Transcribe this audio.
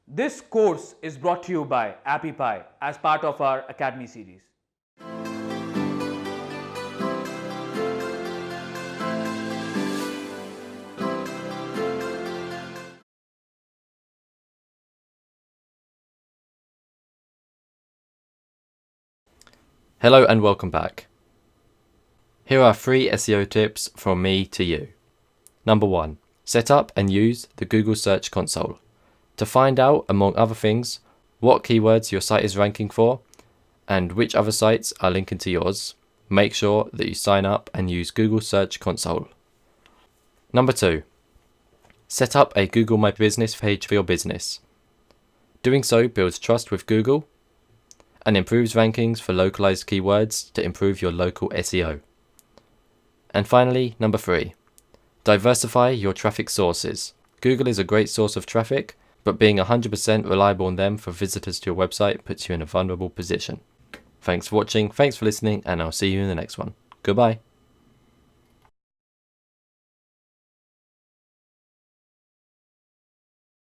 This course is brought to you by Appy Pie as part of our Academy series. Hello and welcome back. Here are 3 SEO tips from me to you. Number 1. Set up and use the Google Search Console. To find out, among other things, what keywords your site is ranking for and which other sites are linking to yours, make sure that you sign up and use Google Search Console. Number 2. Set up a Google My Business page for your business. Doing so builds trust with Google and improves rankings for localized keywords to improve your local SEO. And finally, number 3. Diversify your traffic sources. Google is a great source of traffic, but being 100% reliable on them for visitors to your website puts you in a vulnerable position. Thanks for watching, thanks for listening, and I'll see you in the next one. Goodbye.